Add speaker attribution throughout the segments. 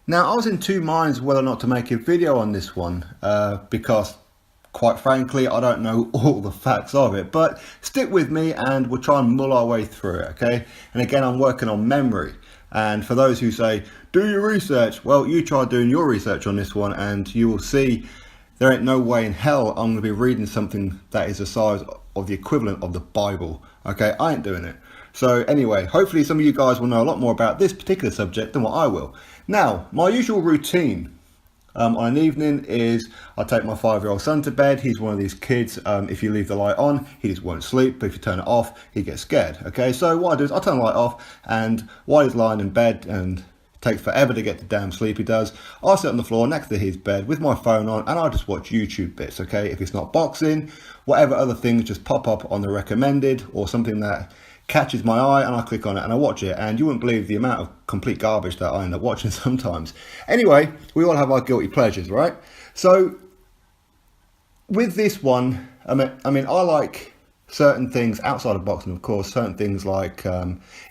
Speaker 1: Now, I was in two minds whether or not to make a video on this one because, quite frankly, I don't know all the facts of it. But stick with me and we'll try and mull our way through it, okay? And again, I'm working on memory. And for those who say, do your research, well, you try doing your research on this one and you will see there ain't no way in hell I'm going to be reading something that is the size of the equivalent of the Bible, okay? I ain't doing it. So anyway, hopefully some of you guys will know a lot more about this particular subject than what I will. Now, my usual routine on an evening is I take my 5-year-old son to bed. He's one of these kids, if you leave the light on, he just won't sleep. But if you turn it off, he gets scared. Okay, so what I do is I turn the light off, and while he's lying in bed and it takes forever to get to damn sleep he does, I'll sit on the floor next to his bed with my phone on and I'll just watch YouTube bits, okay? If it's not boxing, whatever other things just pop up on the recommended or something that catches my eye, and I click on it and I watch it, and you wouldn't believe the amount of complete garbage that I end up watching sometimes. Anyway, we all have our guilty pleasures, right? So with this one, I mean, I like certain things outside of boxing, of course, certain things like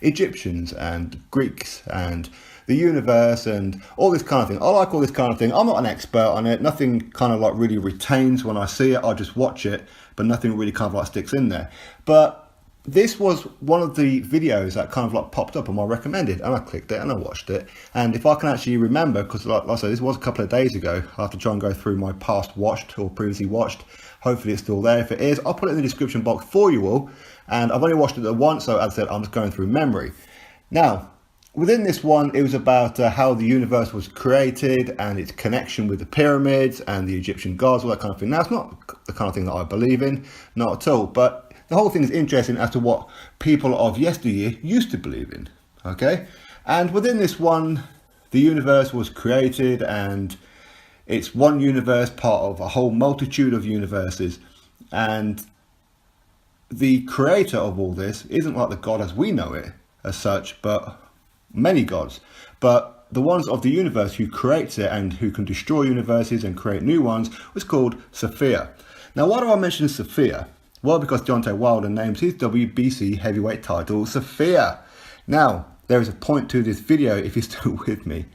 Speaker 1: Egyptians and Greeks and the universe and all this kind of thing. I like all this kind of thing. I'm not an expert on it. Nothing kind of like really retains when I see it. I just watch it, but nothing really kind of like sticks in there. But this was one of the videos that kind of like popped up on my recommended, and I clicked it and I watched it. And if I can actually remember, because like I said, this was a couple of days ago, I have to try and go through my past watched or previously watched. Hopefully it's still there. If it is, I'll put it in the description box for you all. And I've only watched it once, so as I said, I'm just going through memory. Now, within this one, it was about how the universe was created and its connection with the pyramids and the Egyptian gods, all that kind of thing. Now, it's not the kind of thing that I believe in, not at all, but the whole thing is interesting as to what people of yesteryear used to believe in, okay? And within this one, the universe was created and it's one universe, part of a whole multitude of universes. And the creator of all this isn't like the God as we know it as such, but many gods. But the ones of the universe who creates it and who can destroy universes and create new ones was called Sophia. Now, why do I mention Sophia? Well, because Deontay names his WBC heavyweight title Sophia. Now, there is a point to this video if you're still with me.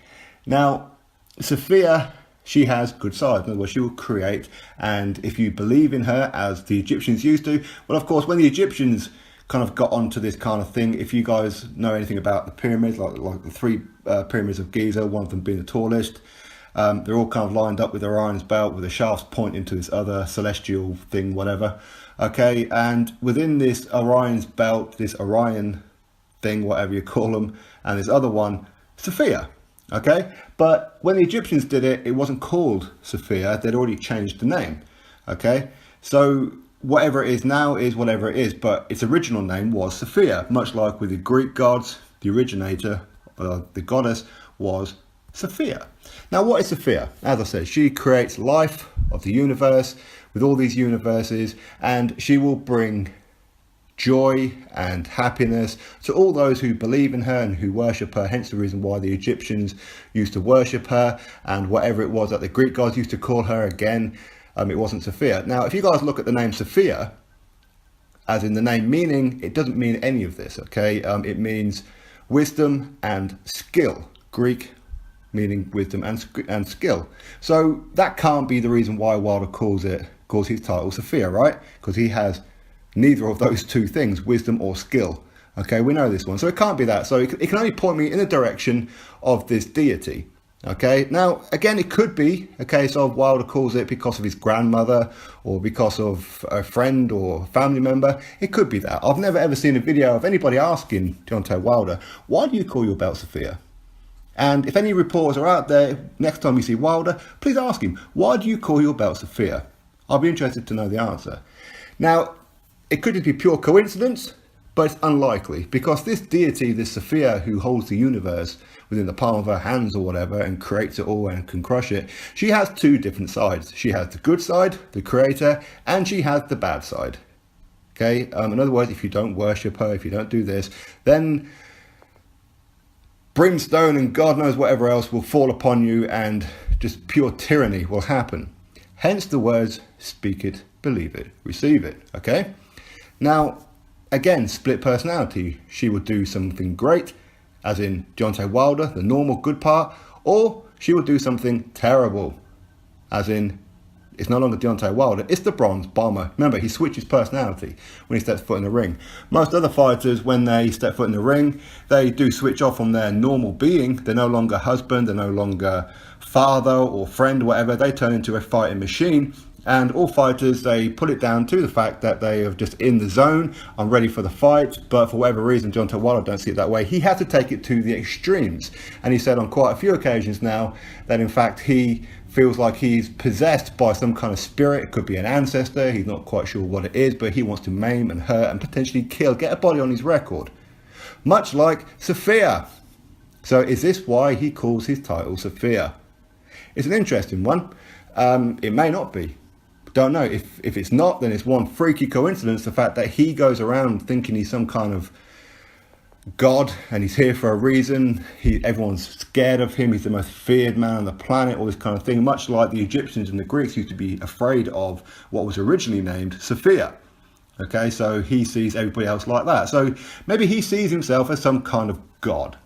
Speaker 1: Now, Sophia, she has good sides. In other words, she will create, and if you believe in her as the Egyptians used to, well, of course, when the Egyptians kind of got onto this kind of thing, if you guys know anything about the pyramids, like the three pyramids of Giza, one of them being the tallest, they're all kind of lined up with Orion's belt with the shafts pointing to this other celestial thing, whatever. Okay, and within this Orion's belt, this Orion thing, whatever you call them, and this other one, Sophia. Okay, but when the Egyptians did it, it wasn't called Sophia. They'd already changed the name. Okay, so whatever it is now is whatever it is, but its original name was Sophia, much like with the Greek gods, the originator, the goddess was Sophia. Now, what is Sophia? As I said, she creates life of the universe with all these universes, and she will bring joy and happiness to all those who believe in her and who worship her. Hence the reason why the Egyptians used to worship her, and whatever it was that the Greek gods used to call her, again, it wasn't Sophia. Now, if you guys look at the name Sophia, as in the name meaning, it doesn't mean any of this, okay? It means wisdom and skill. Greek meaning wisdom and skill. So that can't be the reason why Wilder calls his title Sophia, right? Because he has neither of those two things, wisdom or skill. Okay, we know this one. So it can't be that. So it can only point me in the direction of this deity. Okay, now, again, it could be a case of Wilder calls it because of his grandmother or because of a friend or family member. It could be that. I've never ever seen a video of anybody asking Deontay Wilder, why do you call your belt Sophia? And if any reporters are out there, next time you see Wilder, please ask him, why do you call your belt Sophia? I'll be interested to know the answer. Now, it could just be pure coincidence, but it's unlikely, because this deity, this Sophia, who holds the universe within the palm of her hands or whatever and creates it all and can crush it, she has two different sides. She has the good side, the creator, and she has the bad side. Okay, in other words, if you don't worship her, if you don't do this, then brimstone and God knows whatever else will fall upon you, and just pure tyranny will happen. Hence the words, speak it, believe it, receive it, okay? Now, again, split personality. She would do something great, as in Deontay Wilder, the normal good part, or she will do something terrible. As in, it's no longer Deontay Wilder, it's the Bronze Bomber. Remember, he switches personality when he steps foot in the ring. Most other fighters, when they step foot in the ring, they do switch off from their normal being. They're no longer husband, they're no longer father or friend, whatever. They turn into a fighting machine. And all fighters, they put it down to the fact that they are just in the zone, I'm ready for the fight. But for whatever reason, Deontay Wilder don't see it that way. He had to take it to the extremes. And he said on quite a few occasions now that in fact he feels like he's possessed by some kind of spirit. It could be an ancestor, he's not quite sure what it is, but he wants to maim and hurt and potentially kill, get a body on his record. Much like Sophia. So is this why he calls his title Sophia? It's an interesting one. It may not be. Don't know. If it's not, then it's one freaky coincidence, the fact that he goes around thinking he's some kind of God and he's here for a reason. Everyone's scared of him. He's the most feared man on the planet, all this kind of thing, much like the Egyptians and the Greeks used to be afraid of what was originally named Sophia. Okay, so he sees everybody else like that. So maybe he sees himself as some kind of God.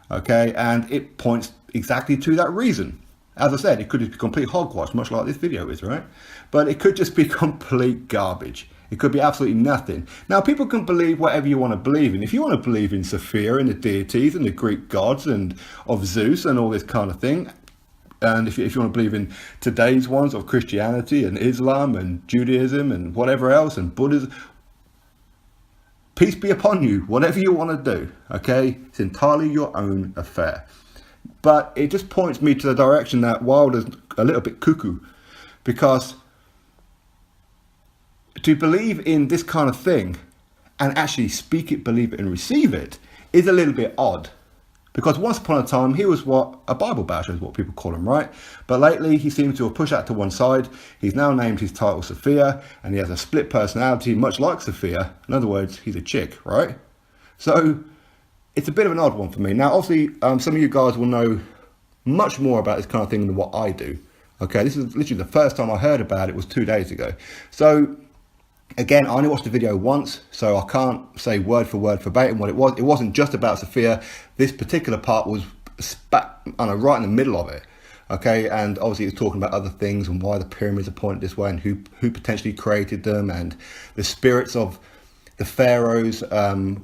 Speaker 1: Okay, and it points exactly to that reason. As I said, it could just be complete hogwash, much like this video is, right? But it could just be complete garbage. It could be absolutely nothing. Now, people can believe whatever you want to believe in. If you want to believe in Sophia and the deities and the Greek gods and of Zeus and all this kind of thing, and if you want to believe in today's ones of Christianity and Islam and Judaism and whatever else and Buddhism, peace be upon you, whatever you want to do, okay? It's entirely your own affair. But it just points me to the direction that Wilder's a little bit cuckoo, because to believe in this kind of thing and actually speak it, believe it and receive it is a little bit odd. Because once upon a time, he was what a Bible basher is what people call him, right? But lately, he seems to have pushed that to one side. He's now named his title Sophia, and he has a split personality, much like Sophia. In other words, he's a chick, right? So it's a bit of an odd one for me. Now, obviously, some of you guys will know much more about this kind of thing than what I do. Okay, this is literally the first time I heard about it was 2 days ago. So again, I only watched the video once, so I can't say word for word verbatim what it was. It wasn't just about Sophia. This particular part was right in the middle of it. Okay, and obviously it was talking about other things and why the pyramids are pointed this way and who potentially created them, and the spirits of the pharaohs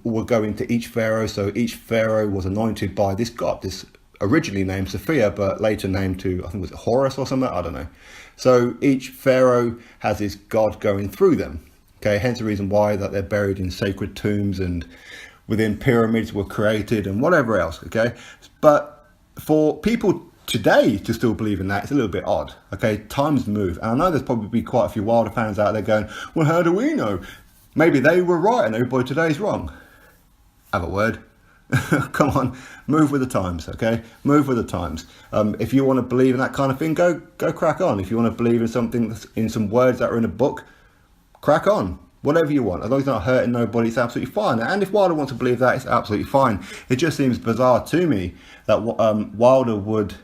Speaker 1: will go into each pharaoh. So each pharaoh was anointed by this god, this originally named Sophia, but later named to, I think was it Horus or something, I don't know. So each pharaoh has this god going through them. Okay, hence the reason why that they're buried in sacred tombs and within pyramids were created and whatever else. Okay, but for people today to still believe in that, it's a little bit odd. Okay, times move, and I know there's probably quite a few Wilder fans out there going, well, how do we know? Maybe they were right and everybody today is wrong. Have a word. Come on, move with the times, okay? Move with the times. If you want to believe in that kind of thing, go crack on. If you want to believe in something, in some words that are in a book, crack on. Whatever you want. As long as it's not hurting nobody, it's absolutely fine. And if Wilder wants to believe that, it's absolutely fine. It just seems bizarre to me that Wilder would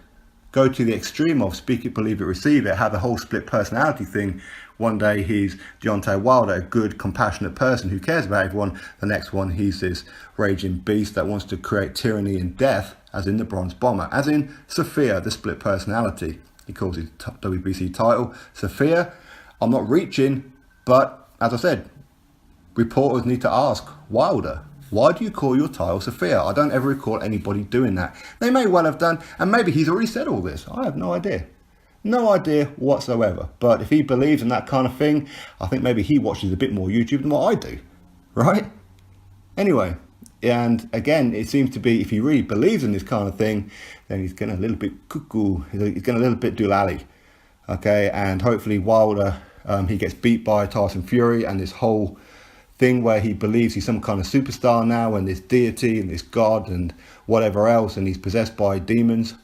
Speaker 1: go to the extreme of speak it, believe it, receive it, have the whole split personality thing. One day he's Deontay Wilder, a good, compassionate person who cares about everyone. The next one, he's this raging beast that wants to create tyranny and death, as in the Bronze Bomber, as in Sophia, the split personality. He calls his WBC title Sophia. I'm not reaching, but as I said, reporters need to ask Wilder, why do you call your title Sophia? I don't ever recall anybody doing that. They may well have done, and maybe he's already said all this. I have no idea. No idea whatsoever. But if he believes in that kind of thing, I think maybe he watches a bit more YouTube than what I do, right? Anyway, and again, it seems to be, if he really believes in this kind of thing, then he's getting a little bit cuckoo. He's getting a little bit doolally. Okay, and hopefully Wilder, he gets beat by Tyson Fury, and this whole thing where he believes he's some kind of superstar now, and this deity and this god and whatever else, and he's possessed by demons,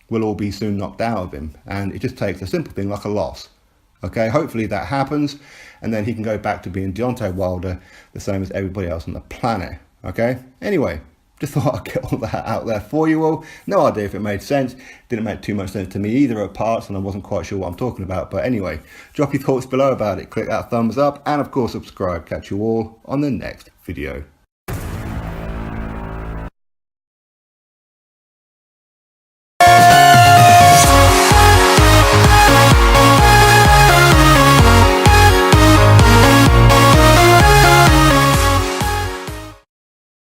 Speaker 1: will all be soon knocked out of him. And it just takes a simple thing like a loss. Okay, hopefully that happens, and then he can go back to being Deontay Wilder, the same as everybody else on the planet. Okay, anyway, just thought I'd get all that out there for you all. No idea if it made sense. Didn't make too much sense to me either at parts, and I wasn't quite sure what I'm talking about. But anyway, drop your thoughts below about it. Click that thumbs up, and of course subscribe. Catch you all on the next video.